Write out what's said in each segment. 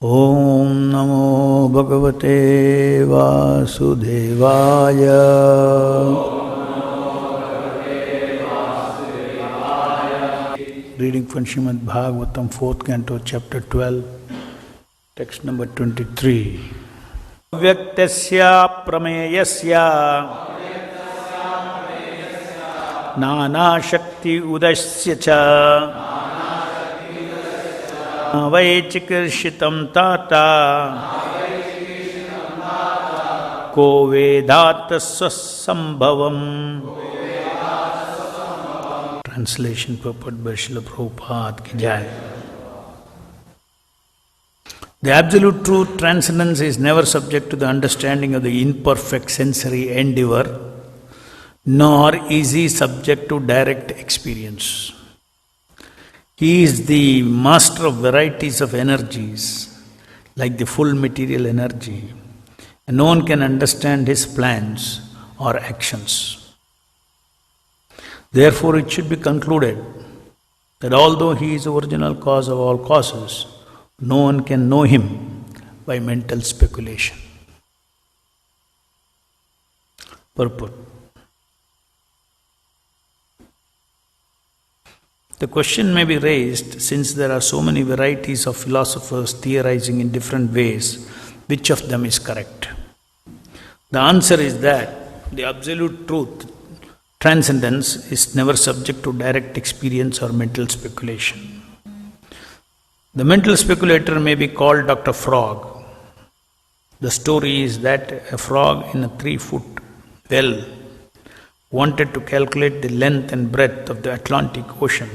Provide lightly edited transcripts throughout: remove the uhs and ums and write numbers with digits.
Om Namo Bhagavate Vasudevaya. Reading from Srimad Bhagavatam, 4th Canto, Chapter 12, text number 23. Vyaktasya prameyasya nana shakti udasya cha vaichikrshitam tata ko vedata swasambhavam. Translation purport by Srila Prabhupada ki jai. The absolute truth, transcendence, is never subject to the understanding of the imperfect sensory endeavor, nor is he subject to direct experience. He is the master of varieties of energies, like the full material energy, and no one can understand his plans or actions. Therefore, it should be concluded that although he is the original cause of all causes, no one can know him by mental speculation. Purport. The question may be raised, since there are so many varieties of philosophers theorizing in different ways, which of them is correct? The answer is that the absolute truth, transcendence, is never subject to direct experience or mental speculation. The mental speculator may be called Dr. Frog. The story is that a frog in a 3-foot well wanted to calculate the length and breadth of the Atlantic Ocean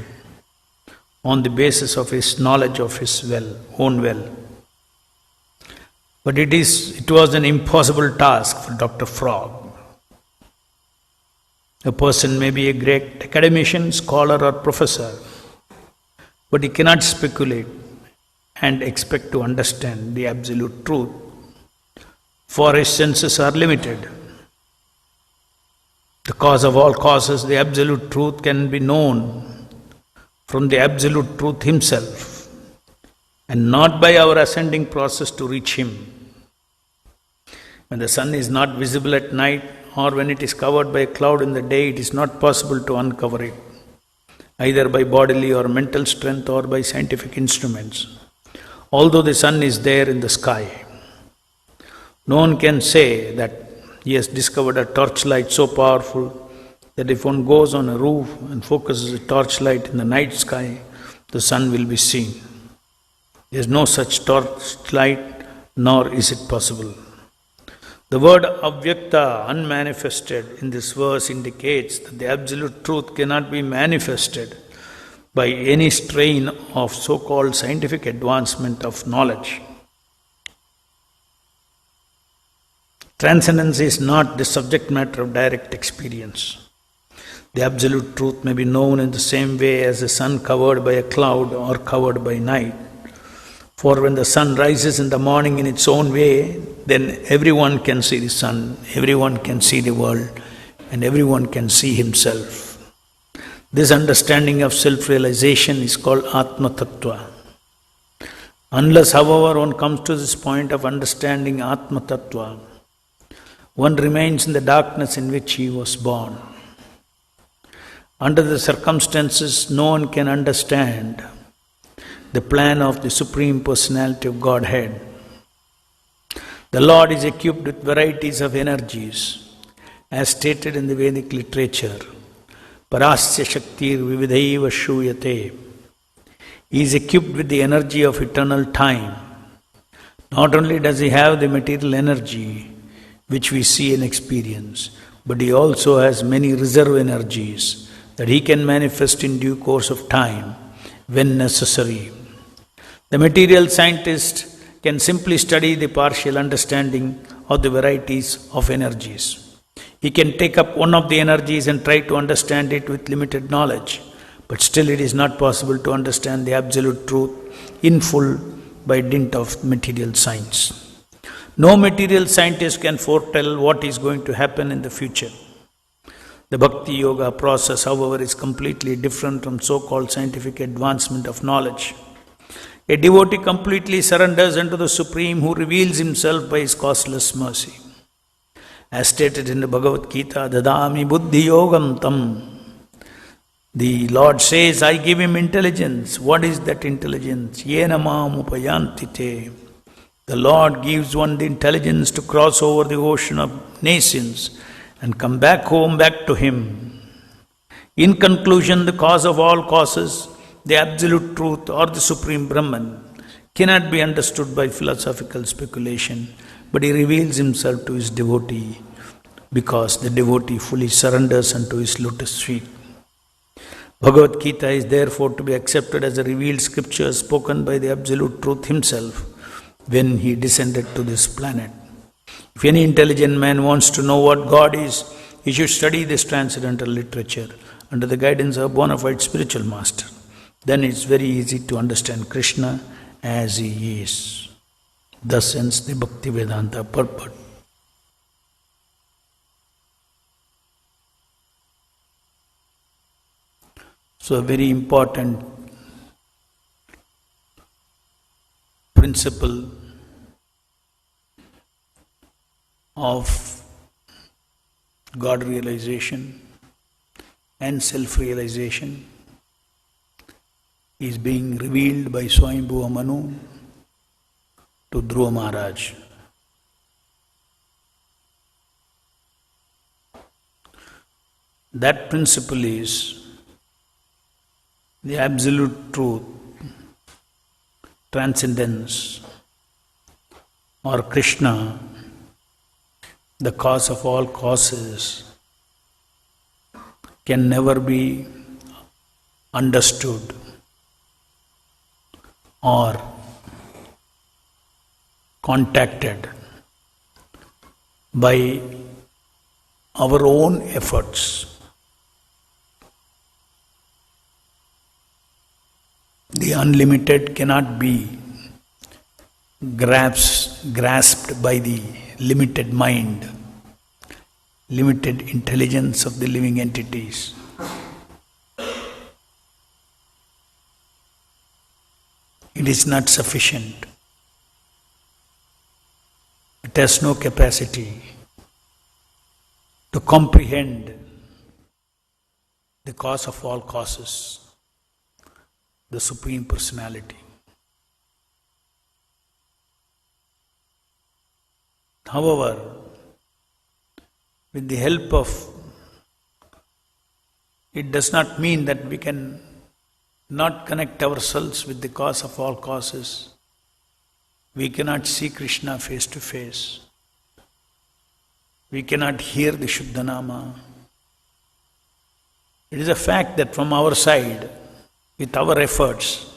on the basis of his knowledge of his own well. But it was an impossible task for Dr. Frog. A person may be a great academician, scholar or professor, but he cannot speculate and expect to understand the absolute truth, for his senses are limited. The cause of all causes, the absolute truth, can be known from the absolute truth himself, and not by our ascending process to reach him. When the sun is not visible at night, or when it is covered by a cloud in the day, it is not possible to uncover it, either by bodily or mental strength or by scientific instruments, although the sun is there in the sky. No one can say that he has discovered a torchlight so powerful that if one goes on a roof and focuses a torchlight in the night sky, the sun will be seen. There is no such torchlight, nor is it possible. The word avyakta, unmanifested, in this verse indicates that the absolute truth cannot be manifested by any strain of so-called scientific advancement of knowledge. Transcendence is not the subject matter of direct experience. The absolute truth may be known in the same way as the sun covered by a cloud or covered by night. For when the sun rises in the morning in its own way, then everyone can see the sun, everyone can see the world, and everyone can see himself. This understanding of self-realization is called Atma Tattva. Unless, however, one comes to this point of understanding Atma Tattva, one remains in the darkness in which he was born. Under the circumstances, no one can understand the plan of the Supreme Personality of Godhead. The Lord is equipped with varieties of energies, as stated in the Vedic literature. Parasya Shaktir Vividhaiva Shuyate. He is equipped with the energy of eternal time. Not only does he have the material energy which we see and experience, but he also has many reserve energies that he can manifest in due course of time when necessary. The material scientist can simply study the partial understanding of the varieties of energies. He can take up one of the energies and try to understand it with limited knowledge, but still it is not possible to understand the absolute truth in full by dint of material science. No material scientist can foretell what is going to happen in the future. The Bhakti Yoga process, however, is completely different from so-called scientific advancement of knowledge. A devotee completely surrenders unto the Supreme who reveals himself by his costless mercy. As stated in the Bhagavad Gita, Dadami Buddhi Yogam Tam. The Lord says, I give him intelligence. What is that intelligence? Yena mam upayanti te. The Lord gives one the intelligence to cross over the ocean of nations and come back home, back to Him. In conclusion, the cause of all causes, the absolute truth or the Supreme Brahman, cannot be understood by philosophical speculation, but He reveals Himself to His devotee because the devotee fully surrenders unto His lotus feet. Bhagavad Gita is therefore to be accepted as a revealed scripture spoken by the Absolute Truth Himself when He descended to this planet. If any intelligent man wants to know what God is, he should study this transcendental literature under the guidance of a bona fide spiritual master. Then it's very easy to understand Krishna as He is. Thus ends the Bhaktivedanta purport. So a very important principle of God realization and self-realization is being revealed by Swami Manu to Dhruva Maharaj. That principle is the absolute truth, transcendence, or Krishna, the cause of all causes, can never be understood or contacted by our own efforts. The unlimited cannot be grasped by the limited mind, limited intelligence of the living entities. It is not sufficient. It has no capacity to comprehend the cause of all causes, the Supreme Personality. However, with the help of, it does not mean that we can not connect ourselves with the cause of all causes. We cannot see Krishna face to face. We cannot hear the Shuddhanama. It is a fact that from our side, with our efforts,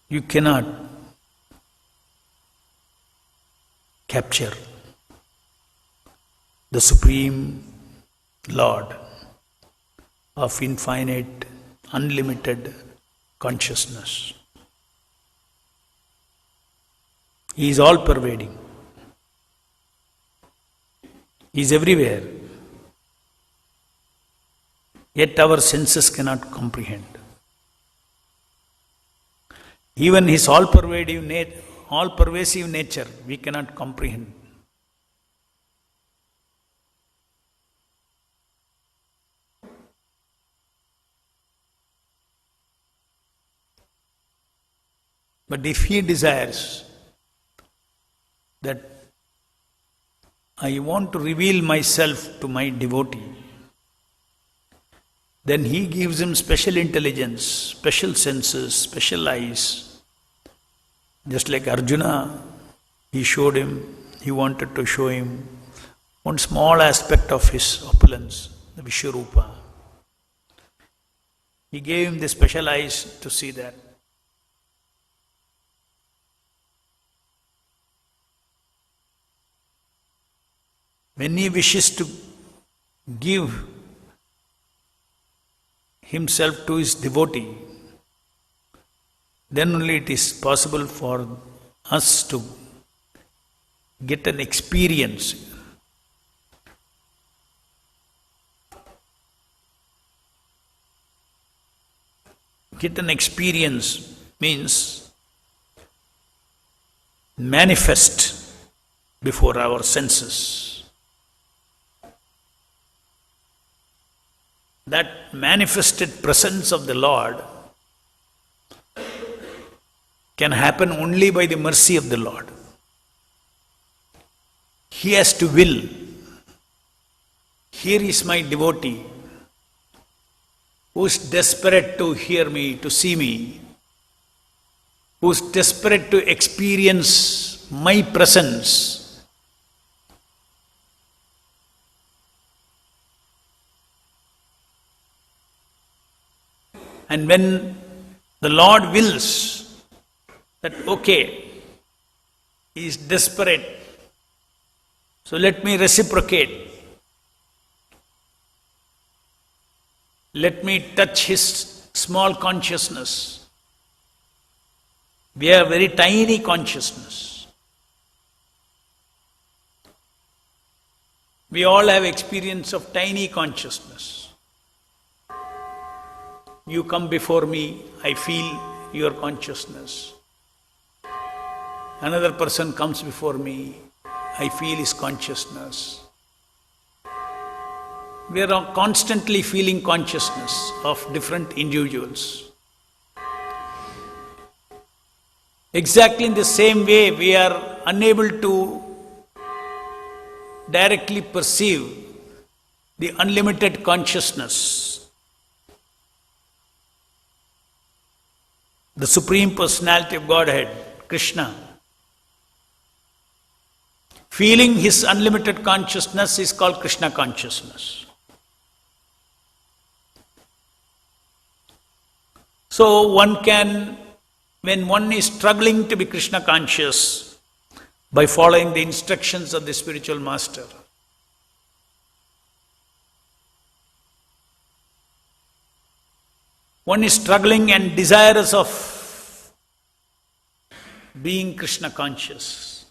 you cannot capture the Supreme Lord of infinite, unlimited consciousness. He is all-pervading. He is everywhere. Yet our senses cannot comprehend. Even His all-pervasive nature we cannot comprehend. But if He desires that I want to reveal myself to my devotee, then He gives him special intelligence, special senses, special eyes. Just like Arjuna, He wanted to show him one small aspect of His opulence, the Vishwarupa. He gave him the special eyes to see that. When He wishes to give Himself to His devotee, then only it is possible for us to get an experience. Get an experience means manifest before our senses. That manifested presence of the Lord can happen only by the mercy of the Lord. He has to will. Here is my devotee who is desperate to hear me, to see me, who is desperate to experience my presence. And when the Lord wills that, okay, he is desperate, so let me reciprocate. Let me touch his small consciousness. We have very tiny consciousness. We all have experience of tiny consciousness. You come before me, I feel your consciousness. Another person comes before me, I feel his consciousness. We are constantly feeling consciousness of different individuals. Exactly in the same way, we are unable to directly perceive the unlimited consciousness, the Supreme Personality of Godhead, Krishna. Feeling his unlimited consciousness is called Krishna consciousness. So one can, when one is struggling to be Krishna conscious by following the instructions of the spiritual master, one is struggling and desirous of being Krishna conscious,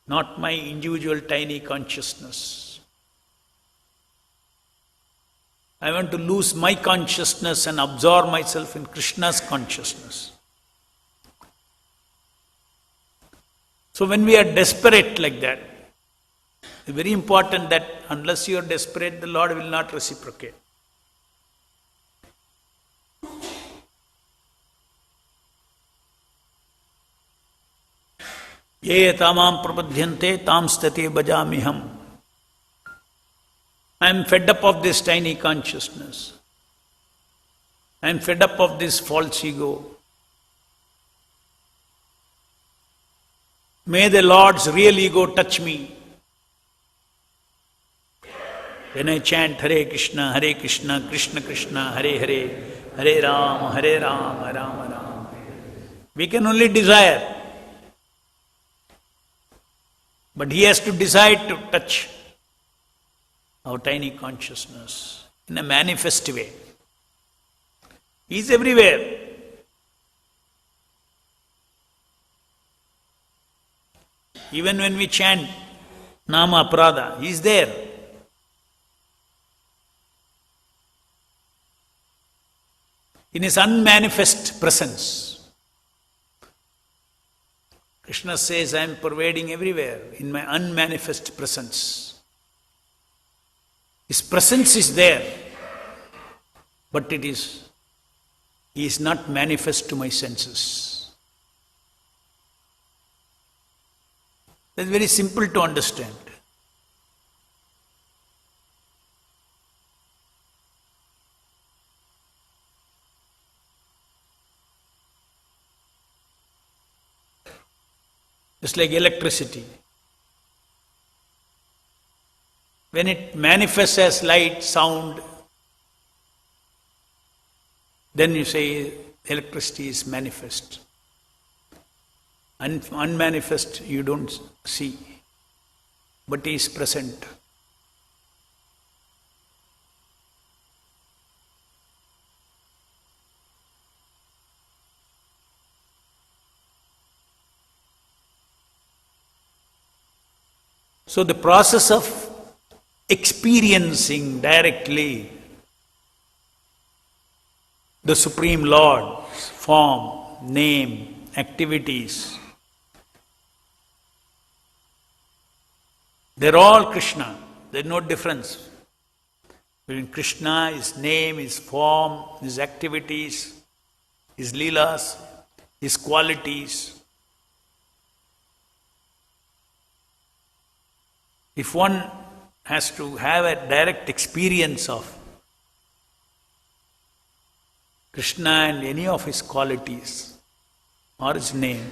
not my individual tiny consciousness. I want to lose my consciousness and absorb myself in Krishna's consciousness. So when we are desperate like that, it's very important that unless you are desperate, the Lord will not reciprocate. Ye tamam prapadhyante tam state bhajamiham. I am fed up of this tiny consciousness. I am fed up of this false ego. May the Lord's real ego touch me. When I chant Hare Krishna, Krishna Krishna, Hare Hare, Hare Rama, Rama Rama. We can only desire. But he has to decide to touch our tiny consciousness in a manifest way. He is everywhere. Even when we chant Nama Aparadha, he is there. In his unmanifest presence. Krishna says, I am pervading everywhere in my unmanifest presence. His presence is there, but he is not manifest to my senses. That's very simple to understand. It's like electricity. When it manifests as light, sound, then you say electricity is manifest. Unmanifest you don't see, but he is present. So the process of experiencing directly the Supreme Lord's form, name, activities. They're all Krishna. There's no difference between Krishna, his name, his form, his activities, his leelas, his qualities. If one has to have a direct experience of Krishna and any of his qualities or his name,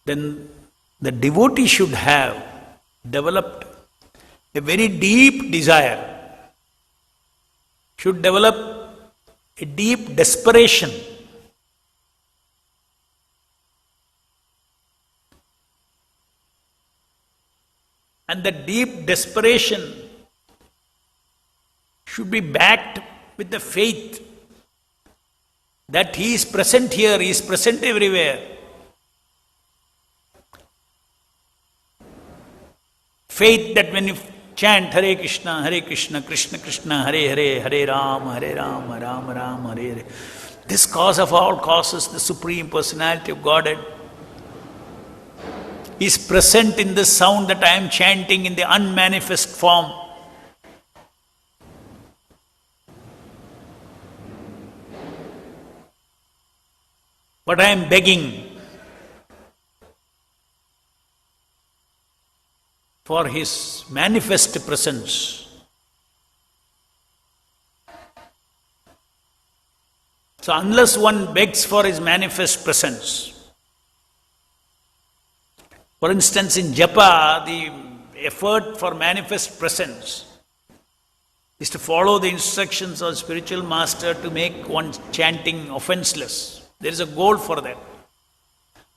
then the devotee should have developed a very deep desire, should develop a deep desperation. And the deep desperation should be backed with the faith that he is present here, he is present everywhere. Faith that when you chant Hare Krishna, Krishna Krishna, Hare Hare, Hare Ram, Ram Ram, Hare Hare. This cause of all causes, the Supreme Personality of Godhead, is present in the sound that I am chanting in the unmanifest form. But I am begging for his manifest presence. So unless one begs for his manifest presence, for instance, in japa, the effort for manifest presence is to follow the instructions of spiritual master to make one's chanting offenseless. There is a goal for that.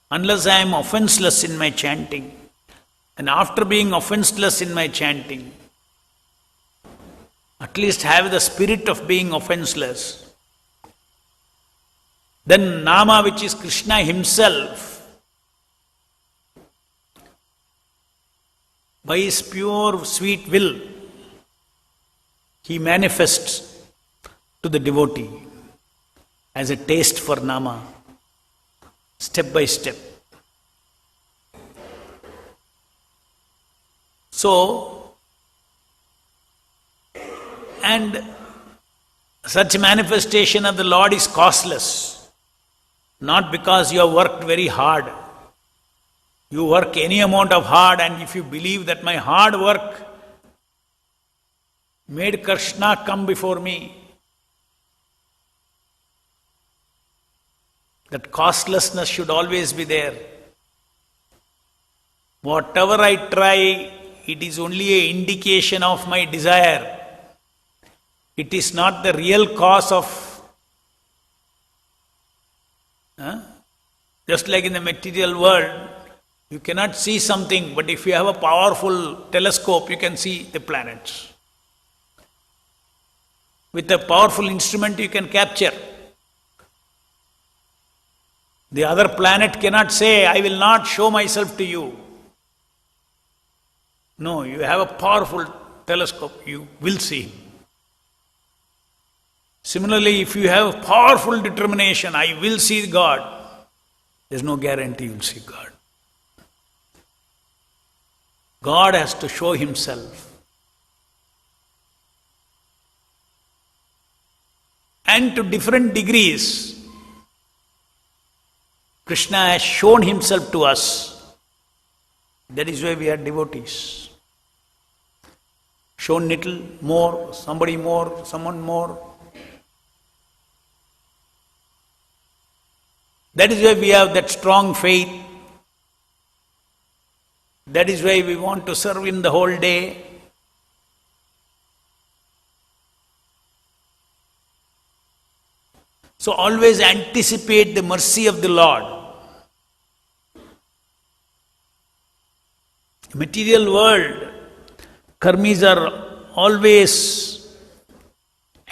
Unless I am offenseless in my chanting, and after being offenseless in my chanting, at least have the spirit of being offenseless, then Nama, which is Krishna himself, by his pure sweet will, he manifests to the devotee as a taste for Nama, step by step. So, and such manifestation of the Lord is costless, not because you have worked very hard. You work any amount of hard, and if you believe that my hard work made Krishna come before me, that costlessness should always be there. Whatever I try, it is only an indication of my desire. It is not the real cause of... Just like in the material world, you cannot see something, but if you have a powerful telescope, you can see the planets. With a powerful instrument, you can capture. The other planet cannot say, I will not show myself to you. No, you have a powerful telescope, you will see him. Similarly, if you have powerful determination, I will see God, there is no guarantee you will see God. God has to show himself. And to different degrees, Krishna has shown himself to us. That is why we are devotees. Shown little, more, somebody more, someone more. That is why we have that strong faith. That is why we want to serve him the whole day. So always anticipate the mercy of the Lord. Material world, karmis are always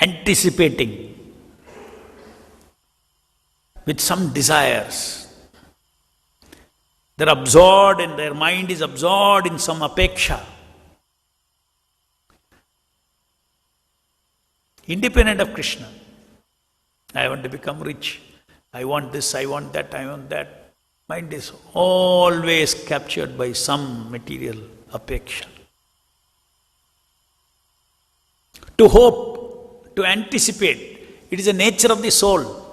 anticipating with some desires. They're absorbed and their mind is absorbed in some apeksha. Independent of Krishna. I want to become rich. I want this, I want that, I want that. Mind is always captured by some material apeksha. To hope, to anticipate, it is the nature of the soul.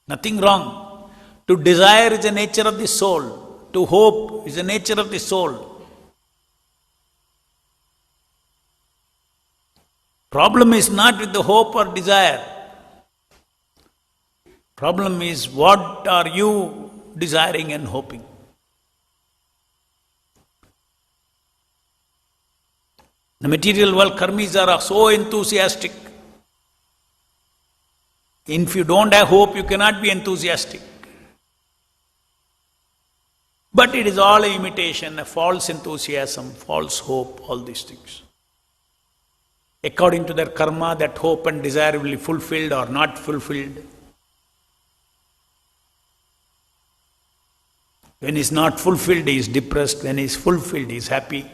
Nothing wrong. To desire is the nature of the soul. To hope is the nature of the soul. Problem is not with the hope or desire. Problem is what are you desiring and hoping. The material world karmis are so enthusiastic. If you don't have hope, you cannot be enthusiastic. But it is all an imitation, a false enthusiasm, false hope, all these things. According to their karma, that hope and desire will be fulfilled or not fulfilled. When he is not fulfilled, he is depressed. When he is fulfilled, he is happy.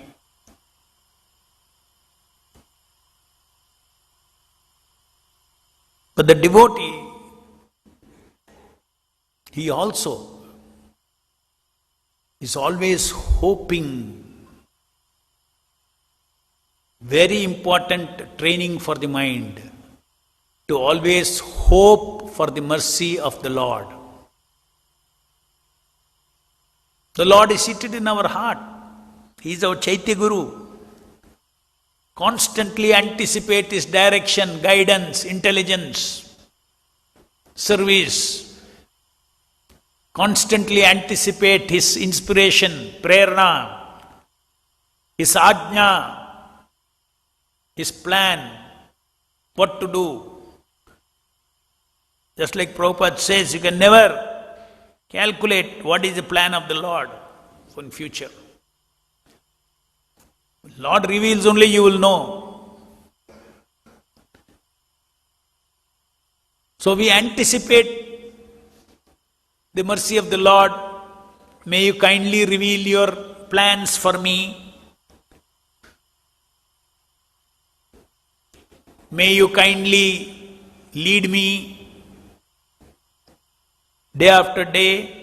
But the devotee, he also is always hoping. Very important training for the mind, to always hope for the mercy of the Lord. The Lord is seated in our heart. He is our Chaitya Guru. Constantly anticipate His direction, guidance, intelligence, service. Constantly anticipate His inspiration, prerna, His ajna, His plan, what to do. Just like Prabhupada says, you can never calculate what is the plan of the Lord for the future. Lord reveals only, you will know. So we anticipate the mercy of the Lord. May you kindly reveal your plans for me. May you kindly lead me day after day.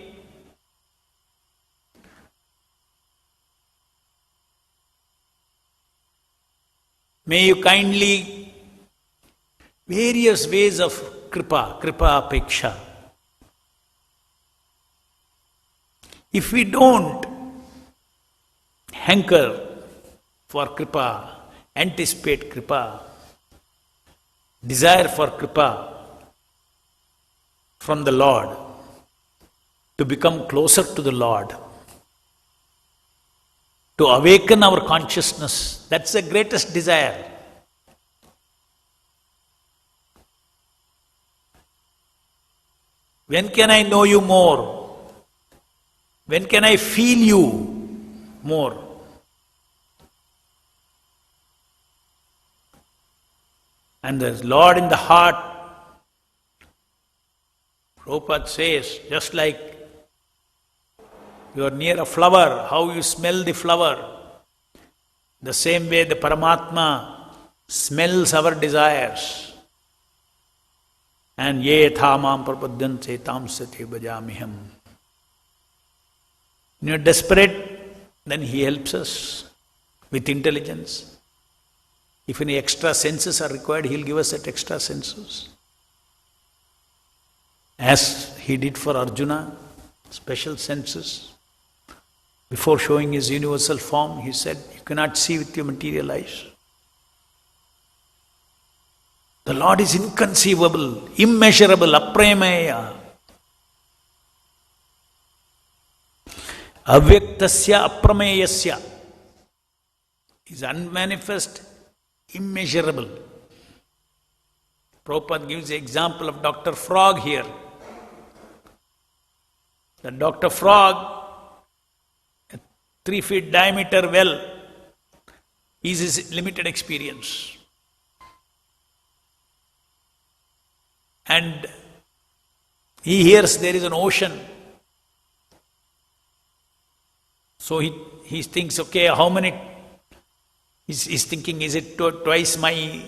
May you kindly, various ways of kripa apeksha. If we don't hanker for kripa, anticipate kripa, desire for kripa from the Lord, to become closer to the Lord, to awaken our consciousness, that's the greatest desire. When can I know you more? When can I feel you more? And the Lord in the heart, Prabhupada says, just like you are near a flower, how you smell the flower, the same way the Paramatma smells our desires. And ye thamam prapadyante tamsate bhajamiham. When you are desperate, then He helps us with intelligence. If any extra senses are required, He will give us that extra senses. As He did for Arjuna, special senses. Before showing His universal form, He said, you cannot see with your material eyes. The Lord is inconceivable, immeasurable, apremeya. Avyaktasya aprameyasya. He is unmanifest, immeasurable. Prabhupada gives the example of Dr. Frog here. The Dr. Frog, a 3 feet diameter well, is his limited experience. And he hears there is an ocean. So he thinks, okay, how many? He's thinking, is it twice my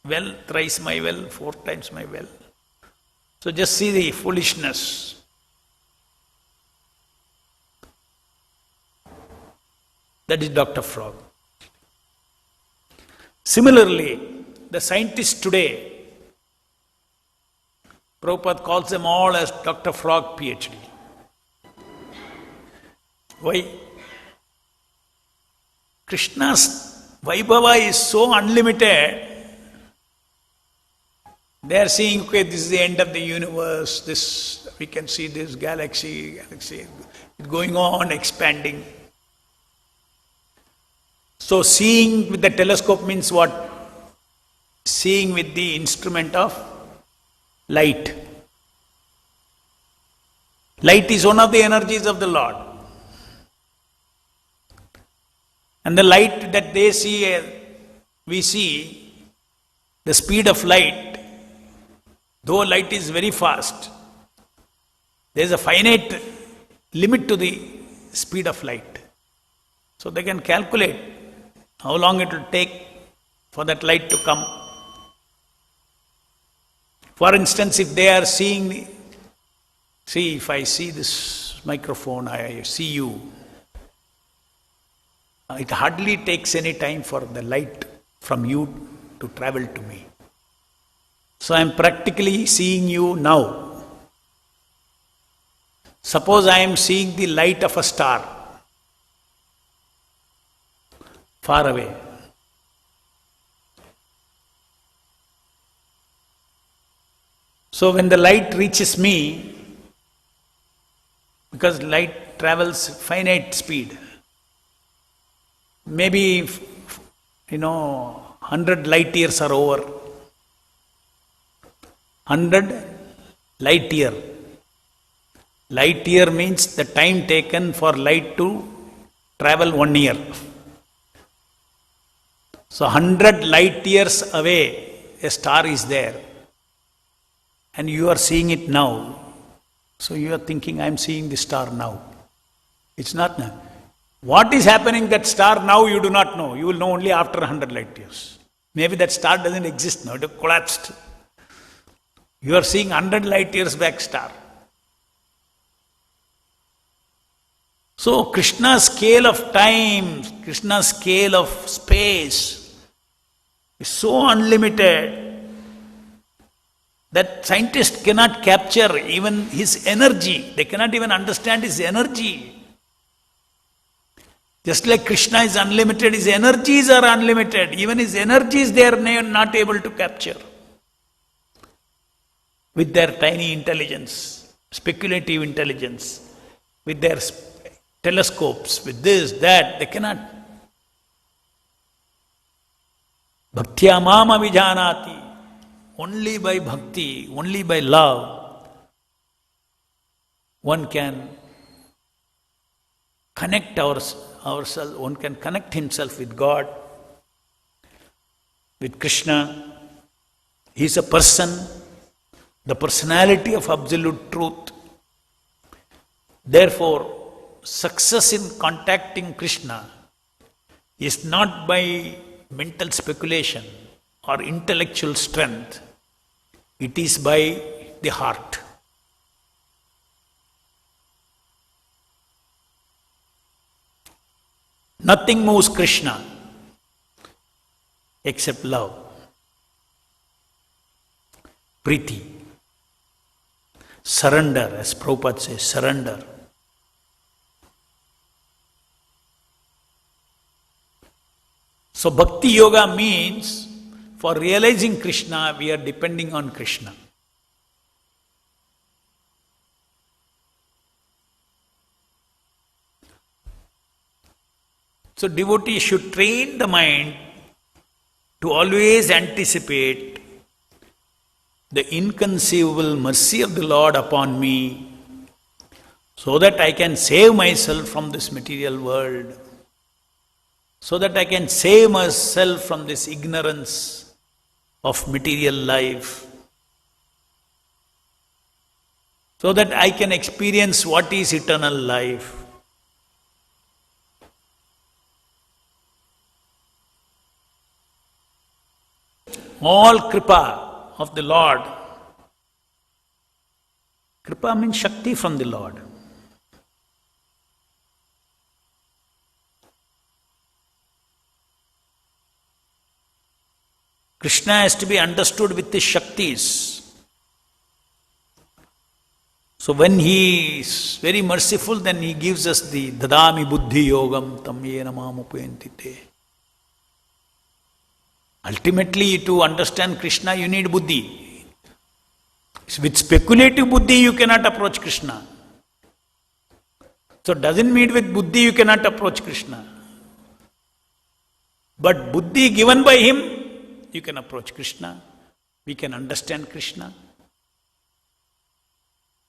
well, thrice my well, 4 times my well. So just see the foolishness. That is Dr. Frog. Similarly, the scientists today, Prabhupada calls them all as Dr. Frog PhD. Why? Krishna's Vaibhava is so unlimited. They are seeing, okay, this is the end of the universe, this, we can see this galaxy going on, expanding. So seeing with the telescope means what? Seeing with the instrument of light. Light is one of the energies of the Lord. And the light that they see, we see, the speed of light, though light is very fast, there is a finite limit to the speed of light. So they can calculate how long it will take for that light to come. For instance, if they are seeing, see, if I see this microphone, I see you, it hardly takes any time for the light from you to travel to me. So I am practically seeing you now. Suppose I am seeing the light of a star far away. So when the light reaches me, because light travels finite speed, maybe 100 light years are over. 100 light year. Light year means the time taken for light to travel 1 year. So 100 light years away, a star is there. And you are seeing it now. So you are thinking, I am seeing the star now. It's not now. What is happening that star now you do not know. You will know only after 100 light years. Maybe that star doesn't exist now, it has collapsed. You are seeing 100 light years back star. So Krishna's scale of time, Krishna's scale of space is so unlimited that scientists cannot capture even his energy. They cannot even understand his energy. Just like Krishna is unlimited, his energies are unlimited. Even his energies they are not able to capture. With their tiny intelligence, speculative intelligence, with their telescopes, with this, that, they cannot. Bhaktya mama vijanati. Only by bhakti, only by love, one can connect ourselves, one can connect himself with God, with Krishna. He is a person, the personality of absolute truth. Therefore, success in contacting Krishna is not by mental speculation or intellectual strength, it is by the heart. Nothing moves Krishna except love. Priti. Surrender, as Prabhupada says, surrender. So Bhakti Yoga means, for realizing Krishna, we are depending on Krishna. So devotee should train the mind to always anticipate the inconceivable mercy of the Lord upon me, so that I can save myself from this material world, so that I can save myself from this ignorance of material life, so that I can experience what is eternal life. All kripa of the Lord. Kripa means Shakti from the Lord. Krishna has to be understood with his Shaktis. So when he is very merciful, then he gives us the dadami buddhi yogam tam yena mam upayantite. Ultimately, to understand Krishna, you need buddhi. With speculative buddhi, you cannot approach Krishna. So doesn't mean with buddhi you cannot approach Krishna. But buddhi given by him, you can approach Krishna. We can understand Krishna.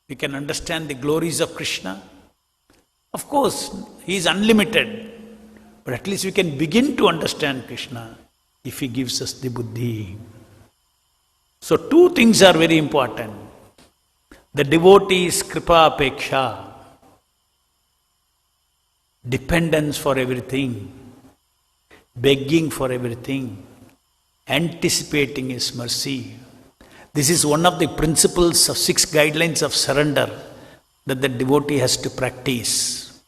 We can understand the glories of Krishna. Of course, he is unlimited. But at least we can begin to understand Krishna if he gives us the buddhi. So two things are very important. The devotee's kripa apeksha, dependence for everything, begging for everything, anticipating his mercy. This is one of the principles of 6 guidelines of surrender that the devotee has to practice.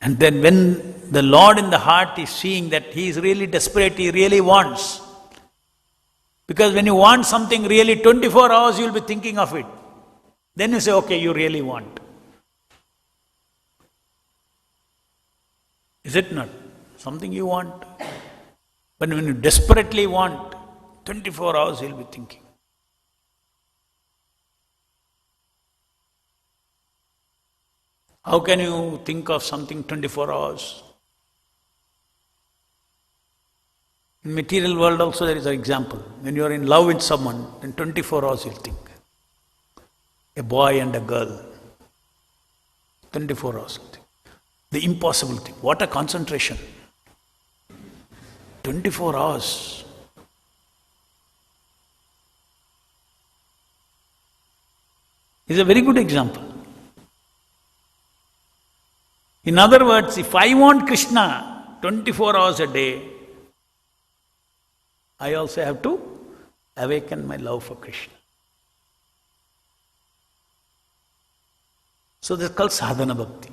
And then when the Lord in the heart is seeing that he is really desperate, he really wants. Because when you want something really 24 hours, you will be thinking of it. Then you say, okay, you really want. Is it not? Something you want. But when you desperately want, 24 hours you will be thinking. How can you think of something 24 hours? In material world also there is an example. When you are in love with someone, then 24 hours you will think. A boy and a girl. 24 hours you will think. The impossible thing. What a concentration. 24 hours. Is a very good example. In other words, if I want Krishna 24 hours a day, I also have to awaken my love for Krishna. So this is called sadhana bhakti.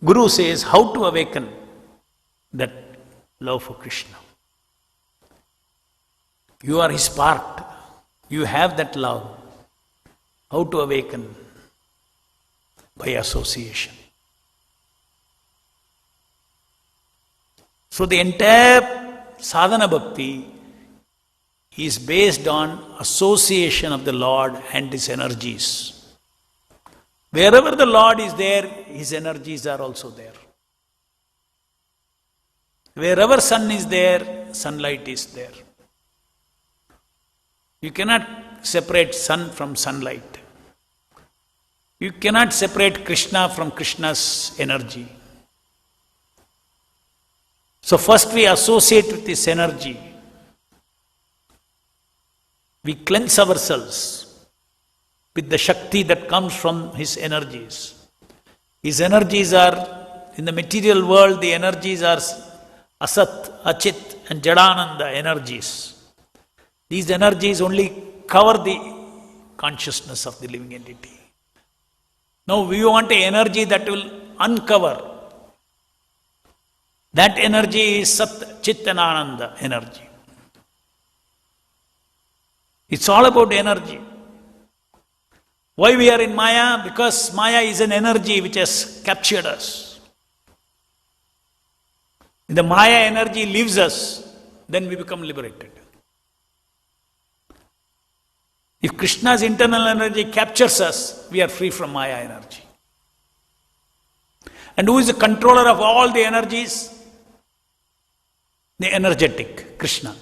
Guru says how to awaken that love for Krishna. You are his part. You have that love. How to awaken? By association. So the entire sadhana bhakti is based on association of the Lord and his energies. Wherever the Lord is there, his energies are also there. Wherever sun is there, sunlight is there. You cannot separate sun from sunlight. You cannot separate Krishna from Krishna's energy. So first we associate with this energy. We cleanse ourselves with the Shakti that comes from his energies. His energies are, in the material world, the energies are Asat, Achit and Jadananda energies. These energies only cover the consciousness of the living entity. Now we want an energy that will uncover. That energy is Sat, Chit and Ananda energy. It's all about energy. Why we are in Maya? Because Maya is an energy which has captured us. If the Maya energy leaves us, then we become liberated. If Krishna's internal energy captures us, we are free from Maya energy. And who is the controller of all the energies? The energetic, Krishna.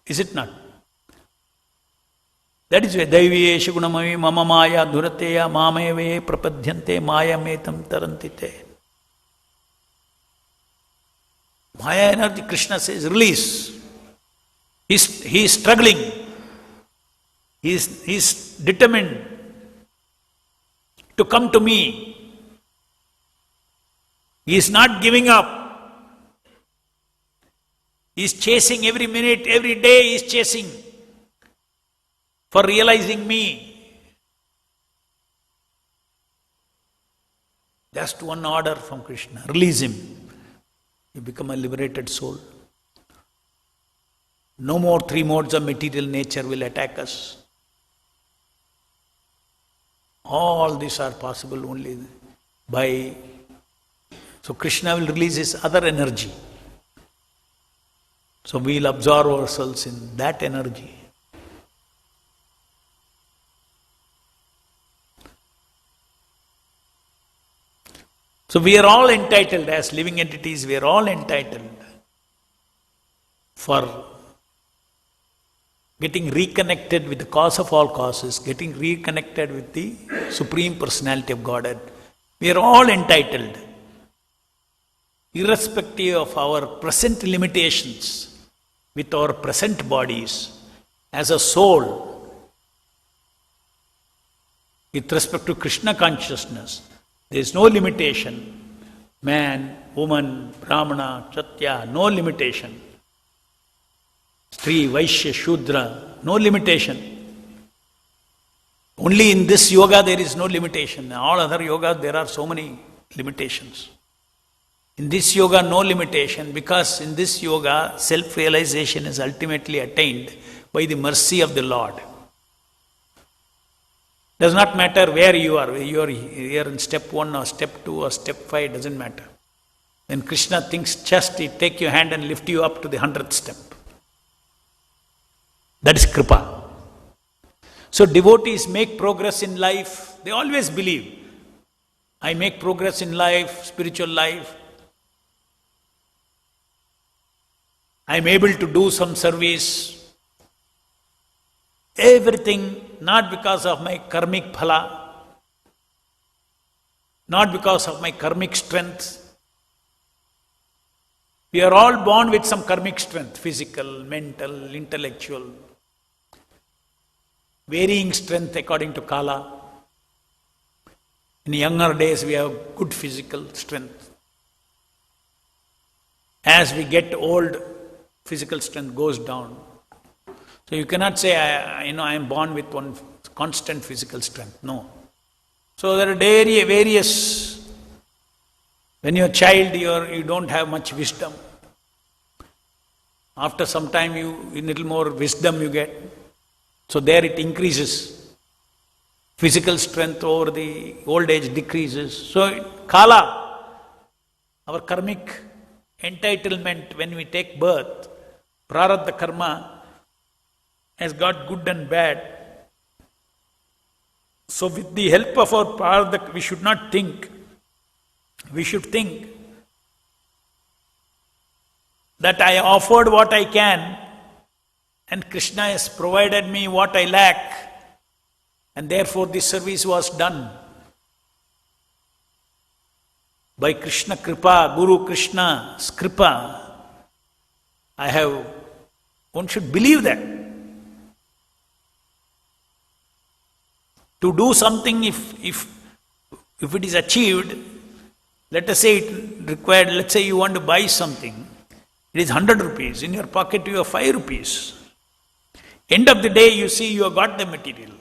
Is it not? That is why Daiviyesha gunamami mama maya dhurateya mameve prapadhyante maya metam tarantite. Maya energy, Krishna says, release. He is struggling. He is determined to come to me. He is not giving up. He's chasing every minute, every day he's chasing for realizing me. Just one order from Krishna, release him. You become a liberated soul. No more three modes of material nature will attack us. All these are possible only by... So Krishna will release his other energy. So we will absorb ourselves in that energy. So we are all entitled, as living entities, we are all entitled for getting reconnected with the cause of all causes, getting reconnected with the Supreme Personality of Godhead. We are all entitled, irrespective of our present limitations, with our present bodies, as a soul, with respect to Krishna consciousness. There is no limitation. Man, woman, Brahmana, Kshatriya, no limitation. Stri, Vaishya, Shudra, no limitation. Only in this yoga there is no limitation. In all other yogas there are so many limitations. In this yoga no limitation, because in this yoga self-realization is ultimately attained by the mercy of the Lord. Does not matter where you are, whether you are here in step 1 or step 2 or step 5, doesn't matter. When Krishna thinks just, he take your hand and lift you up to the 100th step. That is Kripa. So devotees make progress in life. They always believe, I make progress in life, spiritual life. I am able to do some service. Everything not because of my karmic phala, not because of my karmic strength. We are all born with some karmic strength, physical, mental, intellectual, varying strength according to Kala. In younger days we have good physical strength. As we get old, physical strength goes down. So you cannot say, I am born with one constant physical strength. No. So there are various. When you're a child, you don't have much wisdom. After some time, a little more wisdom you get. So there it increases. Physical strength over the old age decreases. So Kala, our karmic entitlement when we take birth, Prarabdha karma, has got good and bad. So with the help of our Prarabdha, we should not think. We should think that I offered what I can and Krishna has provided me what I lack, and therefore this service was done. By Krishna Kripa, Guru Krishna's Kripa, one should believe that. To do something, if it is achieved, let us say it required, let's say you want to buy something, it is 100 rupees, in your pocket you have 5 rupees. End of the day you see you have got the material.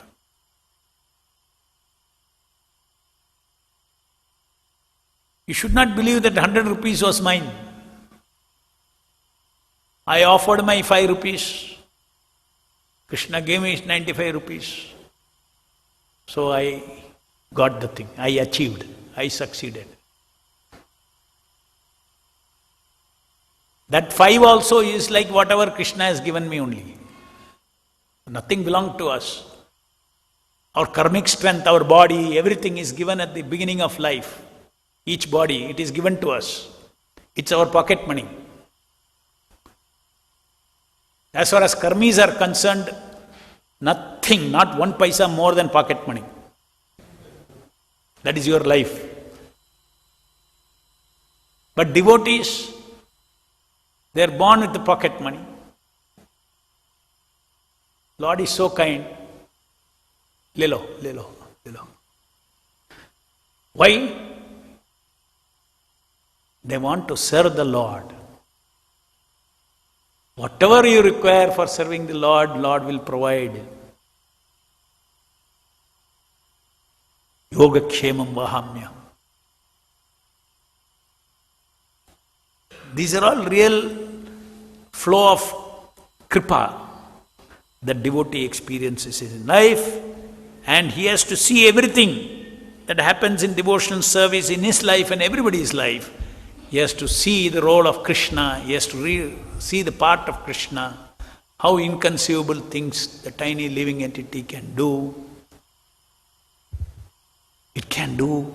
You should not believe that 100 rupees was mine. I offered my 5 rupees. Krishna gave me 95 rupees. So I got the thing. I achieved. I succeeded. That 5 also is like whatever Krishna has given me only. Nothing belongs to us. Our karmic strength, our body, everything is given at the beginning of life. Each body, it is given to us. It's our pocket money. As far as karmis are concerned, nothing, not 1 paisa more than pocket money. That is your life. But devotees, they are born with the pocket money. Lord is so kind. Le lo. Why? They want to serve the Lord. Whatever you require for serving the Lord, Lord will provide. Yoga kshemam vahamya. These are all real flow of kripa that devotee experiences in life, and he has to see everything that happens in devotional service in his life and everybody's life. He has to see the role of Krishna, he has to see the part of Krishna, how inconceivable things the tiny living entity can do. It can do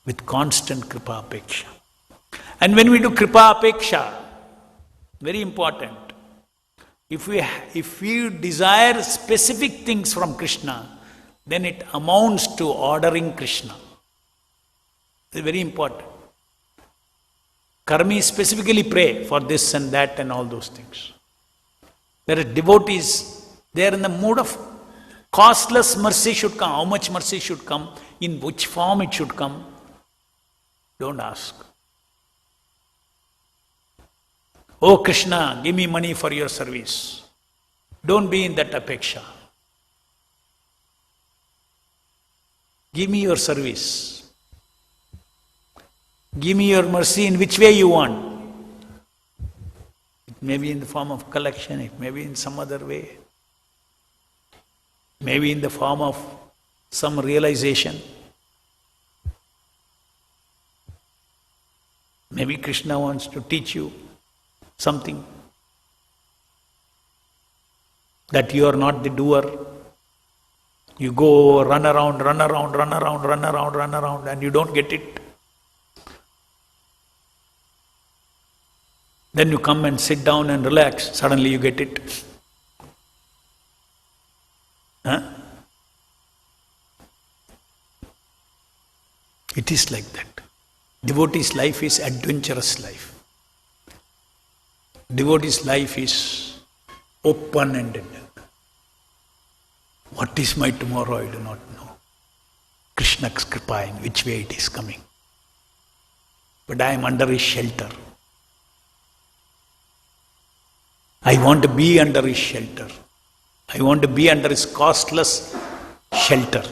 with constant kripa apeksha. And when we do kripa apeksha, very important, if we desire specific things from Krishna, then it amounts to ordering Krishna. It's very important. Karmis specifically pray for this and that and all those things. Whereas devotees, they are in the mood of costless mercy should come. How much mercy should come? In which form it should come? Don't ask. Oh Krishna, give me money for your service. Don't be in that apeksha. Give me your service. Give me your mercy in which way you want. It may be in the form of collection, it may be in some other way. Maybe in the form of some realization. Maybe Krishna wants to teach you something. That you are not the doer. You go run around, and you don't get it. Then you come and sit down and relax, suddenly you get it. Huh? It is like that. Devotee's life is adventurous life. Devotee's life is open-ended. What is my tomorrow, I do not know. Krishna's kripa, in which way it is coming. But I am under his shelter. I want to be under his shelter. I want to be under his costless shelter.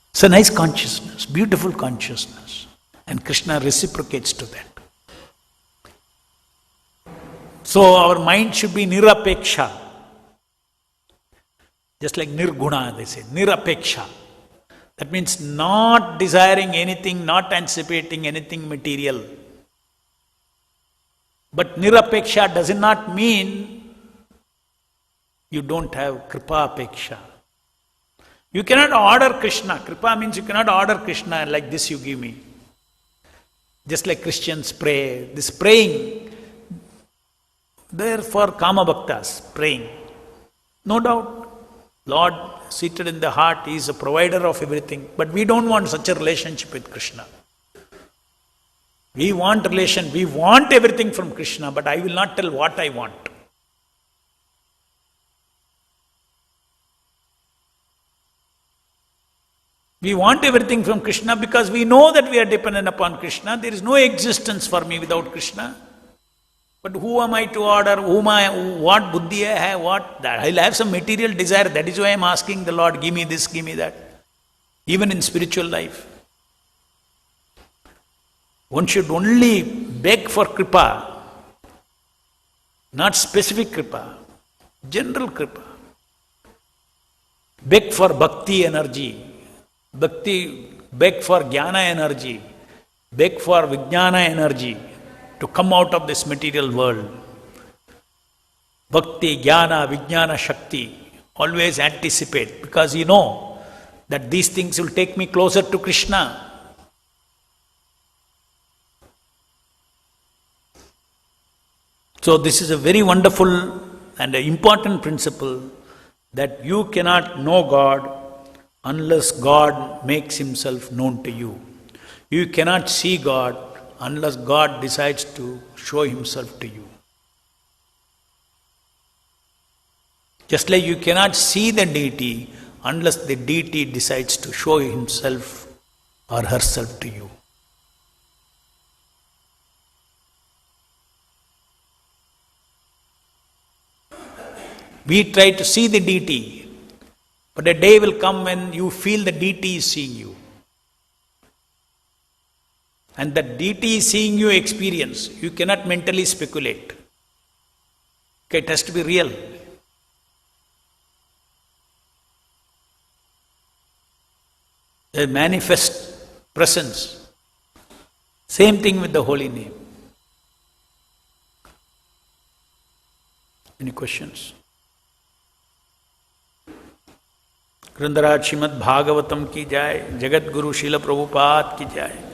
It's a nice consciousness, beautiful consciousness. And Krishna reciprocates to that. So our mind should be nirapeksha. Just like nirguna, they say, nirapeksha. That means not desiring anything, not anticipating anything material. But nirapeksha does not mean you don't have kripa apeksha. You cannot order Krishna. Kripa means you cannot order Krishna like this you give me. Just like Christians pray. This praying, they're for kama bhaktas, praying. No doubt. Lord seated in the heart, He is a provider of everything. But we don't want such a relationship with Krishna. We want relation, we want everything from Krishna, but I will not tell what I want. We want everything from Krishna because we know that we are dependent upon Krishna. There is no existence for me without Krishna. But who am I to order? What buddhi I have? What that? I'll have some material desire. That is why I am asking the Lord, give me this, give me that. Even in spiritual life. One should only beg for kripa, not specific kripa, general kripa. Beg for bhakti energy, beg for jnana energy, beg for vijnana energy to come out of this material world. Bhakti, jnana, vijnana, shakti, always anticipate because you know that these things will take me closer to Krishna. So this is a very wonderful and an important principle that you cannot know God unless God makes Himself known to you. You cannot see God unless God decides to show Himself to you. Just like you cannot see the deity unless the deity decides to show himself or herself to you. We try to see the deity, but a day will come when you feel the deity is seeing you. And the deity is seeing you experience. You cannot mentally speculate. Okay, it has to be real. A manifest presence. Same thing with the holy name. Any questions? ग्रंथराज Shrimad Bhagavatam की जाय, जगत गुरु श्रील प्रभुपाद की जाय.